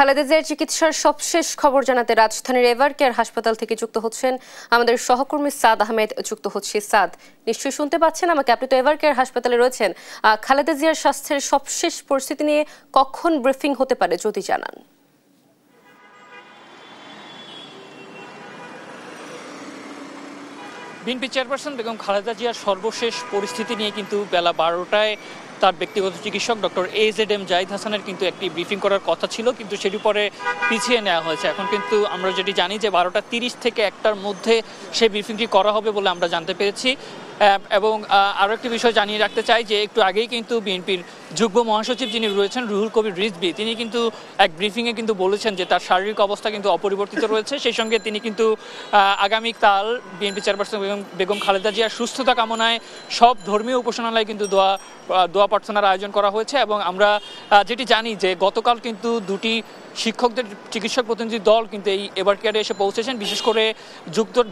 খালেদা জিয়ার চিকিৎসার সবশেষ খবর জানাতে রাজধানীর এভারকেয়ার হাসপাতাল থেকে যুক্ত হচ্ছেন আমাদের সহকর্মী সাদ আহমেদ। যুক্ত হচ্ছে সাদ, নিশ্চয়ই শুনতে পাচ্ছেন আমাকে। আপনি তো এভারকেয়ার হাসপাতালে রয়েছেন। খালেদা জিয়ার স্বাস্থ্যের সবশেষ পরিস্থিতি নিয়ে কখন ব্রিফিং হতে পারে যদি জানান। বিএনপি চেয়ারপারসন বেগম খালেদা জিয়ার সর্বশেষ পরিস্থিতি নিয়ে কিন্তু বেলা 12টায় তার ব্যক্তিগত চিকিৎসক ডক্টর AZM জাহিদ হাসানের কিন্তু একটি ব্রিফিং করার কথা ছিল, কিন্তু সেটি পরে পিছিয়ে নেওয়া হয়েছে। এখন কিন্তু আমরা যেটি জানি যে 12:30 থেকে 1টার মধ্যে সেই ব্রিফিংটি করা হবে বলে আমরা জানতে পেরেছি। এবং আরও একটি বিষয় জানিয়ে রাখতে চাই যে একটু আগেই কিন্তু বিএনপির যুগ্ম মহাসচিব যিনি রয়েছেন রুহুল কবির রিজভী, তিনি কিন্তু এক ব্রিফিংয়ে কিন্তু বলেছেন যে তার শারীরিক অবস্থা কিন্তু অপরিবর্তিত রয়েছে। সেই সঙ্গে তিনি কিন্তু আগামীকাল বিএনপি চেয়ারপারসন বেগম খালেদা জিয়ার সুস্থতা কামনায় সব ধর্মীয় উপাসনালয়ে কিন্তু দোয়া প্রার্থনার আয়োজন করা হয়েছে। এবং আমরা যেটি জানি যে গতকাল কিন্তু দুটি শিক্ষকদের চিকিৎসক প্রতিনিধি দল কিন্তু এই এভারকেয়ারে এসে পৌঁছেছেন। বিশেষ করে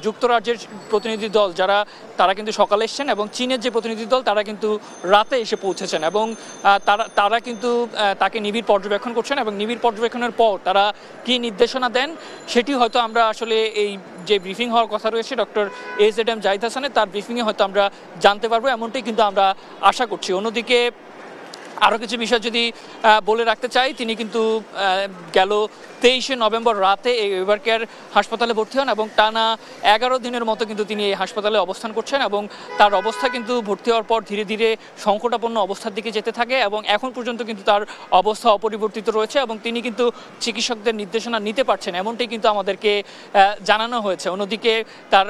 যুক্তরাজ্যের প্রতিনিধি দল তারা কিন্তু সকালে এসেছেন, এবং চীনের যে প্রতিনিধি দল তারা কিন্তু রাতে এসে পৌঁছেছেন, এবং তারা কিন্তু তাকে নিবিড় পর্যবেক্ষণ করছেন। এবং নিবিড় পর্যবেক্ষণের পর তারা কী নির্দেশনা দেন সেটি হয়তো আমরা আসলে এই যে ব্রিফিং হওয়ার কথা রয়েছে ডক্টর AZM জাহিদ হাসানের, তার ব্রিফিংয়ে হয়তো আমরা জানতে পারবো, এমনটাই কিন্তু আমরা আশা করছি। অন্যদিকে আরও কিছু বিষয় যদি বলে রাখতে চাই, তিনি কিন্তু গেল 23শে নভেম্বর রাতে এই এভারকেয়ার হাসপাতালে ভর্তি হন, এবং টানা 11 দিনের মতো কিন্তু তিনি এই হাসপাতালে অবস্থান করছেন। এবং তার অবস্থা কিন্তু ভর্তি হওয়ার পর ধীরে ধীরে সংকটাপন্ন অবস্থার দিকে যেতে থাকে, এবং এখন পর্যন্ত কিন্তু তার অবস্থা অপরিবর্তিত রয়েছে, এবং তিনি কিন্তু চিকিৎসকদের নির্দেশনা নিতে পারছেন, এমনটাই কিন্তু আমাদেরকে জানানো হয়েছে। অন্যদিকে তার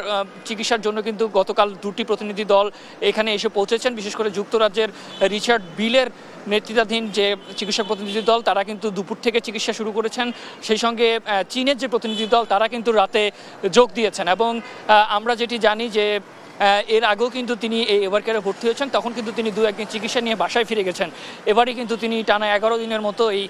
চিকিৎসার জন্য কিন্তু গতকাল দুটি প্রতিনিধি দল এখানে এসে পৌঁছেছেন। বিশেষ করে যুক্তরাজ্যের রিচার্ড বিলের নেতৃত্বাধীন যে চিকিৎসক প্রতিনিধি দল তারা কিন্তু দুপুর থেকে চিকিৎসা শুরু করেছেন। সেই সঙ্গে চীনের যে প্রতিনিধি দল তারা কিন্তু রাতে যোগ দিয়েছেন। এবং আমরা যেটি জানি যে এর আগেও কিন্তু তিনি এই এভারকেয়ারে ভর্তি হয়েছেন, তখন কিন্তু তিনি 2-1 দিন চিকিৎসা নিয়ে বাসায় ফিরে গেছেন। এবারই কিন্তু তিনি টানা 11 দিনের মতো এই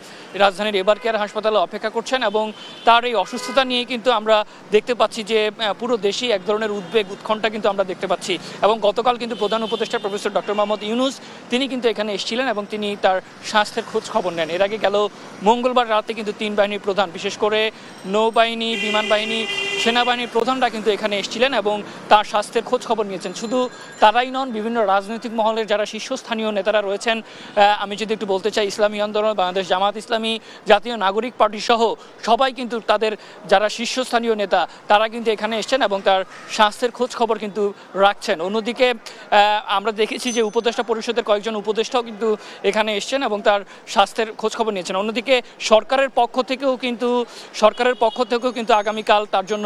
রাজধানীর এভারকেয়ার হাসপাতালে অপেক্ষা করছেন, এবং তার এই অসুস্থতা নিয়ে কিন্তু আমরা দেখতে পাচ্ছি যে পুরো দেশেই এক ধরনের উদ্বেগ উৎকণ্ঠা কিন্তু আমরা দেখতে পাচ্ছি। এবং গতকাল কিন্তু প্রধান উপদেষ্টা প্রফেসর ডক্টর মোহাম্মদ ইউনূস তিনি কিন্তু এখানে এসেছিলেন, এবং তিনি তার স্বাস্থ্যের খোঁজ খবর নেন। এর আগে গেল মঙ্গলবার রাতে কিন্তু 3 বাহিনীর প্রধান, বিশেষ করে নৌবাহিনী, বিমান বাহিনী, সেনাবাহিনীর প্রধানরা কিন্তু এখানে এসেছিলেন এবং তার স্বাস্থ্যের খোঁজ খবর নিয়েছেন। শুধু তারাই নন, বিভিন্ন রাজনৈতিক মহলের যারা শীর্ষস্থানীয় নেতারা রয়েছেন, আমি যদি একটু বলতে চাই, ইসলামী আন্দোলন, বাংলাদেশ জামাত ইসলামী, জাতীয় নাগরিক পার্টি সহ সবাই কিন্তু তাদের যারা শীর্ষস্থানীয় নেতা তারা কিন্তু এখানে এসছেন এবং তার স্বাস্থ্যের খোঁজ খবর কিন্তু রাখছেন। অন্যদিকে আমরা দেখেছি যে উপদেষ্টা পরিষদের কয়েকজন উপদেষ্টাও কিন্তু এখানে এসছেন এবং তার স্বাস্থ্যের খোঁজ খবর নিয়েছেন। অন্যদিকে সরকারের পক্ষ থেকেও কিন্তু আগামীকাল তার জন্য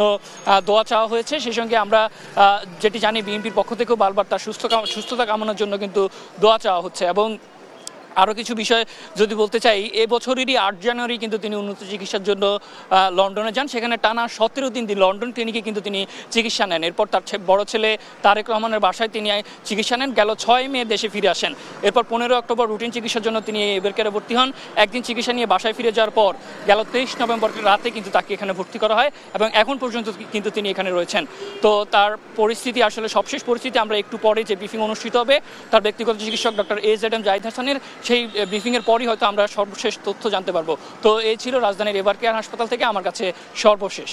দোয়া চাওয়া হয়েছে। সেই সঙ্গে আমরা যেটি জানি বিএনপির পক্ষ থেকেও বারবার তার সুস্থতা কামনার জন্য কিন্তু দোয়া চাওয়া হচ্ছে। এবং আরও কিছু বিষয় যদি বলতে চাই, এবছরেরই 8 জানুয়ারি কিন্তু তিনি উন্নত চিকিৎসার জন্য লন্ডনে যান। সেখানে টানা 17 দিন লন্ডন ক্লিনিকে কিন্তু তিনি চিকিৎসা নেন। এরপর তার বড় ছেলে তারেক রহমানের বাসায় তিনি চিকিৎসা নেন। গেল 6 মে দেশে ফিরে আসেন। এরপর 15 অক্টোবর রুটিন চিকিৎসার জন্য তিনি এভারকেয়ারে ভর্তি হন। একদিন চিকিৎসা নিয়ে বাসায় ফিরে যাওয়ার পর গেল 23 নভেম্বর রাতে কিন্তু তাকে এখানে ভর্তি করা হয় এবং এখন পর্যন্ত কিন্তু তিনি এখানে রয়েছেন। তো তার পরিস্থিতি আসলে সবশেষ পরিস্থিতি আমরা একটু পরে যে ব্রিফিং অনুষ্ঠিত হবে তার ব্যক্তিগত চিকিৎসক ডক্টর AZM জাহিদ হাসানের, সেই ব্রিফিংয়ের পরই হয়তো আমরা সর্বশেষ তথ্য জানতে পারবো। তো এই ছিল রাজধানীর এভারকেয়ার হাসপাতাল থেকে আমার কাছে সর্বশেষ।